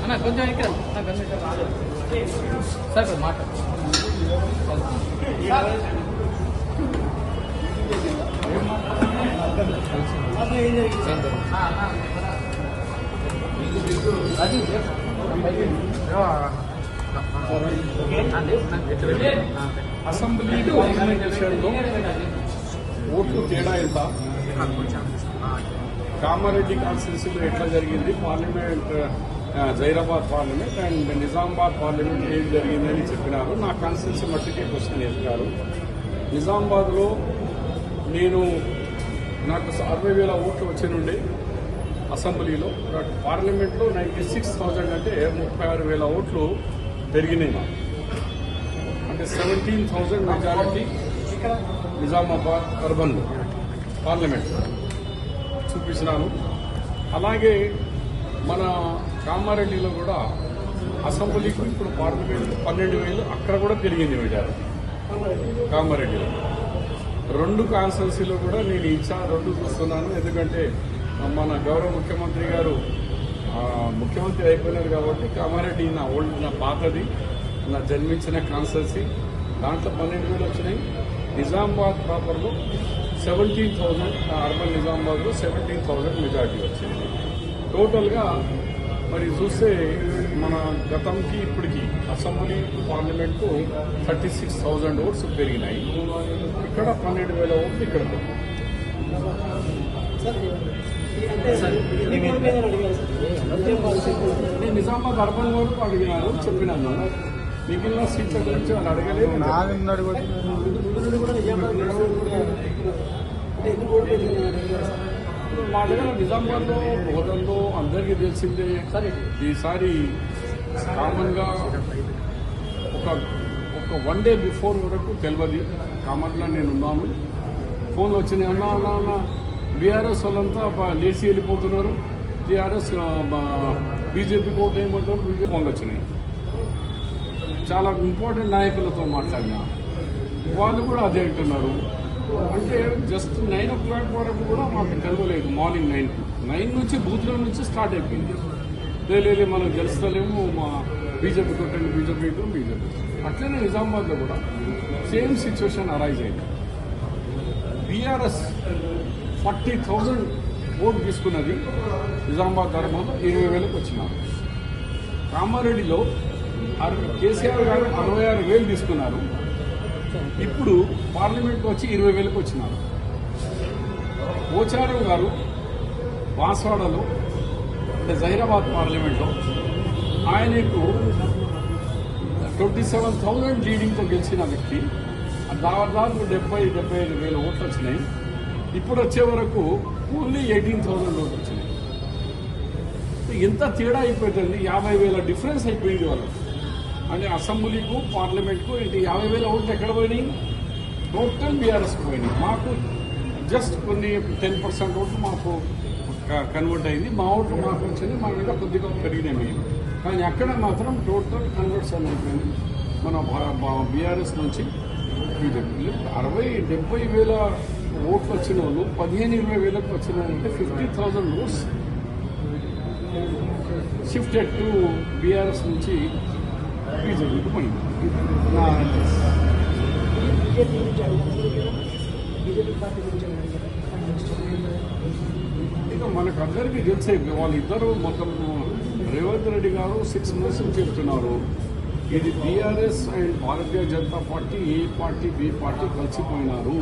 అన్న కొంచెం ఇక్కడ సార్ మాట అసెంబ్లీ పార్లమెంట్ విషయంలో ఓట్లు తేడా ఎంత, కామారెడ్డి కాన్స్టిట్యూన్సీలో ఎట్లా జరిగింది, parliament Zaheerabad parliament and Nizamabad parliament ఏం జరిగిందని చెప్పినారు. నా కాన్స్టిట్యూన్సీ మట్టికే క్వశ్చన్ చెప్పారు. నిజామాబాద్లో నాకు 60,000 ఓట్లు వచ్చినుండే అసెంబ్లీలో, పార్లమెంట్లో 96,000 అంటే 36,000 ఓట్లు పెరిగినాయి నాకు. అంటే 17,000 మెజారిటీ నిజామాబాద్ అర్బన్లో పార్లమెంట్ చూపించినాను. అలాగే మన కామారెడ్డిలో కూడా అసెంబ్లీకి ఇప్పుడు పార్లమెంట్ 12,000 అక్కడ కూడా పెరిగింది మెజారిటీ కామారెడ్డిలో. 2 కాన్స్టిట్యున్సీలో కూడా నేను రెండు చూస్తున్నాను. ఎందుకంటే మన గౌరవ ముఖ్యమంత్రి గారు ముఖ్యమంత్రి అయిపోయినారు కాబట్టి కామారెడ్డి నా పాతది, నా జన్మించిన కాన్స్టిట్యున్సీ, దాంట్లో 12,000 వచ్చినాయి. నిజామాబాద్ ప్రాపర్లో 17,000, అర్బన్ నిజామాబాద్లో 17,000 మెజార్టీ వచ్చింది. టోటల్గా మరి చూస్తే మన గతంకి ఇప్పటికి అసెంబ్లీ పార్లమెంట్కు 36,000 ఓట్స్ పెరిగినాయి. ఇక్కడ 12,000 ఓట్లు ఇక్కడ నిజామాబాద్ అర్బన్ వరకు అడిగినారు, చెప్పినాను. మిగిలిన సీట్ల గురించి వాళ్ళు అడగలేదు. మా దగ్గర నిజామాబాద్లో హోటల్లో అందరికీ తెలిసిందే. ఈసారి కామన్గా ఒక 1 డే బిఫోర్ వరకు తెలియదు. కామన్గా నేనున్నాను. ఫోన్లు వచ్చినాయి, అన్నా బీఆర్ఎస్ వాళ్ళంతా లేచి వెళ్ళిపోతున్నారు, టీఆర్ఎస్ బీజేపీకి ఓటు ఏమంటారు, బీజేపీ ఫోన్లు వచ్చినాయి. చాలా ఇంపార్టెంట్ నాయకులతో మాట్లాడినా వాళ్ళు కూడా అదే అంటున్నారు. అంటే జస్ట్ 9 o'clock వరకు కూడా మాకు తెలియలేదు. మార్నింగ్ 9 నుంచి బూత్లో నుంచి స్టార్ట్ అయిపోయింది. లేదు మనం గెలుస్తలేము, మా బీజేపీ కొట్టండి, బీజేపీ అట్లనే నిజామాబాద్లో కూడా సేమ్ సిచ్యువేషన్ అరైజ్ అయింది. బీఆర్ఎస్ 40,000 ఓటు తీసుకున్నది. నిజామాబాద్ ధర్మంలో 20,000 వచ్చినారు. కామారెడ్డిలో కేసీఆర్ గారు 66,000 తీసుకున్నారు. ఇప్పుడు పార్లమెంట్కి వచ్చి 20,000 వచ్చినారు. పోచారం గారు బాన్స్వాడలో అంటే జహీరాబాద్ పార్లమెంట్లో ఆయనకు 27,000 లీడింగ్తో గెలిచిన వ్యక్తి. దాదాపు 70,000 ఓట్లు వచ్చినాయి. ఇప్పుడు వచ్చే వరకు ఓన్లీ 18,000 ఓట్లు వచ్చినాయి. ఎంత తేడా అయిపోతుంది, 50,000 డిఫరెన్స్ అయిపోయింది వాళ్ళకి. అంటే అసెంబ్లీకు పార్లమెంట్కు ఏంటి 50,000 ఓట్లు ఎక్కడ పోయినాయి, టోటల్ బీఆర్ఎస్కి పోయినాయి. మాకు జస్ట్ కొన్ని 10% ఓట్లు మాకు కన్వర్ట్ అయింది. మా ఓట్లు మాకు వచ్చింది, మా మీద కొద్దిగా పెరిగినాయి మేము. కానీ అక్కడ మాత్రం టోటల్ కన్వర్షన్ అయిపోయింది. మన బీఆర్ఎస్ నుంచి బీజేపీ 60,000-70,000 ఓట్లు వచ్చిన వాళ్ళు 15,000-20,000 వచ్చినారంటే 50,000 ఓట్స్ షిఫ్టెడ్ టు బీఆర్ఎస్ నుంచి బీజేపీకి పోయింది. ఇక మనకు అందరికీ తెలిసే వాళ్ళిద్దరూ మొత్తం రేవంత్ రెడ్డి గారు 6 months నుంచి చెప్తున్నారు, ఇది BRS and Bharatiya Janata party A party B party కలిసిపోయినారు.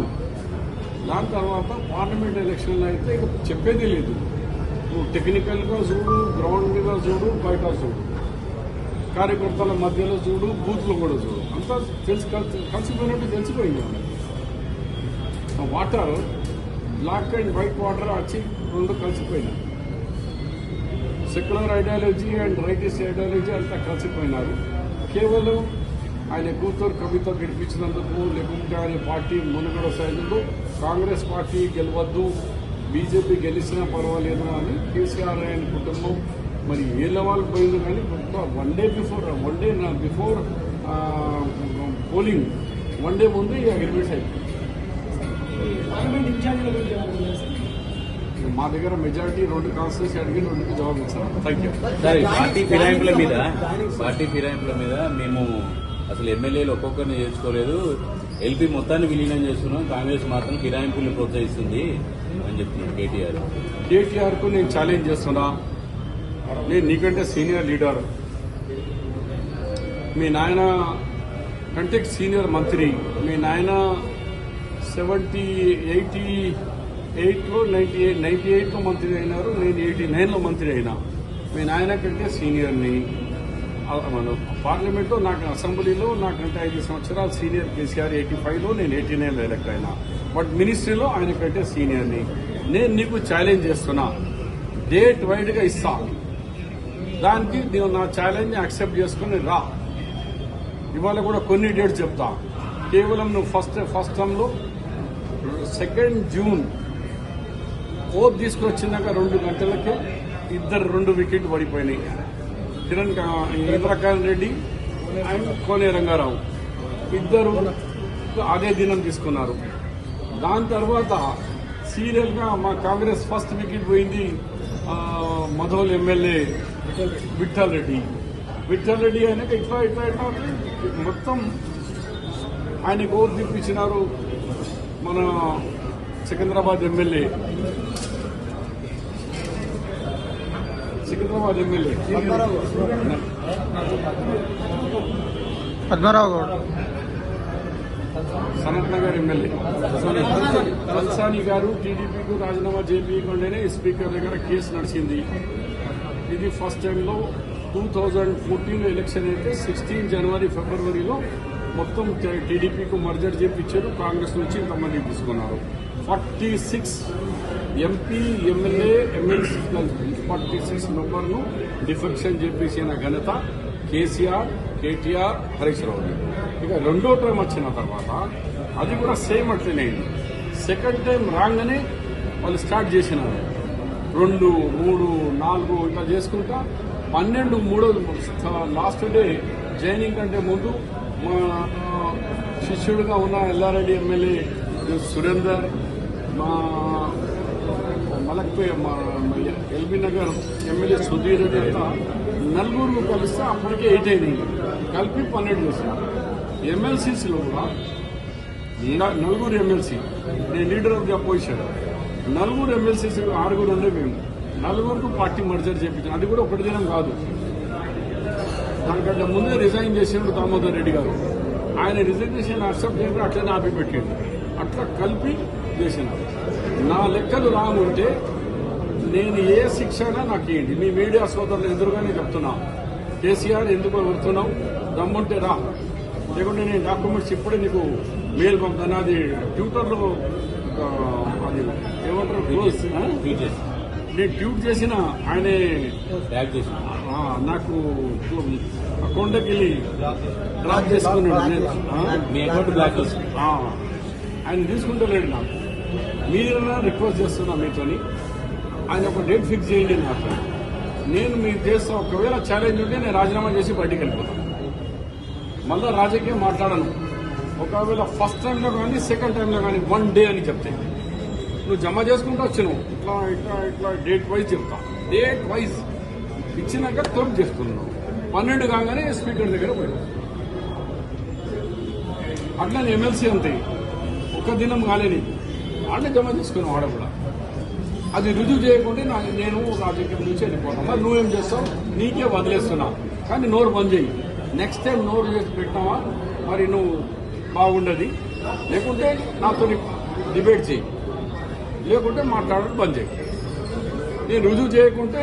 దాని తర్వాత పార్లమెంట్ ఎలక్షన్లో అయితే ఇక చెప్పేది లేదు. నువ్వు టెక్నికల్గా చూడు, గ్రౌండ్ మీద చూడు, బయట చూడు, కార్యకర్తల మధ్యలో చూడు, బూత్లో కూడా చూడు, అంతా కలిసిపోయినట్టు తెలిసిపోయింది. Water black and white water వచ్చి 2 కలిసిపోయినాయి. Secular ideology and rightist ideology అంతా కలిసిపోయినారు. కేవలం ఆయన కూతురు కవిత గెలిపించినందుకు, లేకుంటే ఆయన పార్టీ మునుగడ సైజులో కాంగ్రెస్ పార్టీ గెలవద్దు, బీజేపీ గెలిచినా పర్వాలేదు అని కేసీఆర్ ఆయన కుటుంబం మరి ఏ లెవెల్కి పోయింది. కానీ 1 day బిఫోర్ పోలింగ్ 1 day ముందు అగ్రిమెంట్స్ అయిపోయింది. మా దగ్గర మెజారిటీ 2 కాన్స్టిట్యూన్సీ అడిగి 2కి జవాబు ఇచ్చాను. Thank you. సార్ పార్టీ ఫిరాయింపుల మీద మేము అసలు ఎమ్మెల్యేలు ఒక్కొక్కరిని చేర్చుకోలేదు, ఎల్పీ మొత్తాన్ని విలీనం చేస్తున్నాం, కాంగ్రెస్ మాత్రం ఫిరాయింపుల్ని ప్రోత్సహిస్తుంది అని చెప్తున్నారు కేటీఆర్ కు నేను ఛాలెంజ్ చేస్తున్నా. నేను నీకంటే సీనియర్ లీడర్, మీ నాయన కంటే సీనియర్ మంత్రి. మీ నాయన 88లో 98లో మంత్రి అయినారు, నేను 89లో మంత్రి అయినా. మీ నాయన కంటే సీనియర్ని. మన పార్లమెంట్లో నాకు అసెంబ్లీలో నాకంటే 5 సంవత్సరాలు సీనియర్ కేసీఆర్. 85లో నేను 89లో ఎలక్ట్ అయినా. బట్ మినిస్ట్రీలో ఆయన కంటే సీనియర్ని. నేను నీకు ఛాలెంజ్ చేస్తున్నా, డేట్ వైడ్గా ఇస్తా. దానికి నేను నా ఛాలెంజ్ని యాక్సెప్ట్ చేసుకుని రా. ఇవాళ కూడా కొన్ని డేట్స్ చెప్తా. కేవలం నువ్వు ఫస్ట్ టర్మ్లో 2 జూన్ ఓట్ తీసుకొచ్చినాక 2 గంటలకే 2 వికెట్లు పడిపోయినాయి. ఇంద్రకాంత్ రెడ్డి అండ్ కోనే రంగారావు ఇద్దరు అదే దినం తీసుకున్నారు. దాని తర్వాత సీరియల్గా మా కాంగ్రెస్ ఫస్ట్ వికెట్ పోయింది మధోల్ ఎమ్మెల్యే విఠల్ రెడ్డి ఆయనక ఇట్లా మొత్తం ఆయనకు ఓటు తిప్పించినారు. మన సికింద్రాబాద్ ఎమ్మెల్యే పద్మారావు గౌడ్, సనత్ నగర్ ఎమ్మెల్యే కల్సాని గారు టీడీపీకు రాజీనామా చేయకుండానే స్పీకర్ దగ్గర కేసు నడిచింది. ఇది ఫస్ట్ టైంలో 2014 ఎలక్షన్ అయితే 16 జనవరి ఫిబ్రవరిలో మొత్తం టీడీపీకు మర్జర్ చేపించారు. కాంగ్రెస్ నుంచి ఇంతమంది తీసుకున్నారు. 46 ఎంపీ ఎమ్మెల్యే ఎమ్మెల్సీ 46 మెంబర్ను డిఫెక్షన్ చేపించిన ఘనత కేటీఆర్, హరీష్ రావు. ఇక 2వ టైం వచ్చిన తర్వాత అది కూడా సేమ్ అట్లనే. సెకండ్ టైం రాగానే వాళ్ళు స్టార్ట్ చేసినారు. 2, 3, 4 ఇట్లా చేసుకుంటా 12 లాస్ట్ డే జాయినింగ్ కంటే ముందు మా శిష్యుడిగా ఉన్న ఎల్లారెడ్డి ఎమ్మెల్యే సురేందర్, మా మలక్పే మా ఎల్బీ నగర్ ఎమ్మెల్యే సుధీర్ రెడ్డి అంతా 4 కలిస్తే అప్పటికే 8 అయినాయి. కలిపి 12 చేసినారు. ఎమ్మెల్సీస్లో కూడా 4 ఎమ్మెల్సీ, నేను leader of the opposition. 4 MLCs 6 ఉండే మేము 4కు పార్టీ మర్జర్ చేయించాం. అది కూడా ఒకటి దినం కాదు. దానికంటే ముందే రిజైన్ చేసిండు దామోదర్ రెడ్డి గారు. ఆయన రిజైనేషన్ అక్సెప్ట్ చేసి అట్లనే ఆపిపెట్టిండు. అట్లా కలిపి చేసినారు. నా లెక్కలు రానుంటే నేను ఏ శిక్ష అయినా నాకు ఇవ్వండి. మీ మీడియా సోదరులు ఎదురుగానే చెప్తున్నా, కేసీఆర్ ఎందుకు వస్తున్నావు, దమ్ముంటే రా, లేకుంటే నేను డాక్యుమెంట్స్ ఇప్పుడే నీకు మెయిల్ పంపుతాను. అది ట్విట్టర్లో అది ఏమంటారు నేను ట్వీట్ చేసిన ఆయనే నాకు అకౌంట్కి వెళ్ళి డ్రాప్ చేసుకున్నాడు. ఆయన తీసుకుంటలేడు. నాకు మీరైనా రిక్వెస్ట్ చేస్తున్నా మీతోని, ఆయన ఒక డేట్ ఫిక్స్ చేయండి నాకు. నేను మీరు చేస్తా. ఒకవేళ ఛాలెంజ్ ఉంటే నేను రాజీనామా చేసి బయటికి వెళ్ళిపోతాను. మళ్ళీ రాజకీయం మాట్లాడను. ఒకవేళ ఫస్ట్ టైంలో కానీ సెకండ్ టైంలో కానీ 1 డే అని చెప్తే నువ్వు జమ చేసుకుంటూ వచ్చినావు. ఇట్లా డేట్ వైజ్ చెప్తా. డేట్ వైజ్ ఇచ్చినాక తోపు చేసుకున్నావు. 12 కాగానే స్పీకర్ దగ్గర పోయావు. అట్లా ఎమ్మెల్సీ అంతే, ఒక్క దినం కాలేని ఆడనే జమ చేసుకున్నావు. ఆడ కూడా అది రుజువు చేయకుంటే నేను రాజకీయం నుంచి వెళ్ళిపోతాను. మరి నువ్వేం చేస్తావు, నీకే వదిలేస్తున్నా. కానీ నోరు బంద్ చేయి. నెక్స్ట్ టైం నోరు చేసి పెట్టినావా మరి నువ్వు బాగుండదు. లేకుంటే నాతో డిబేట్ చేయి, లేకుంటే మాట్లాడడం బంద్ చేయి. నేను రుజువు చేయకుంటే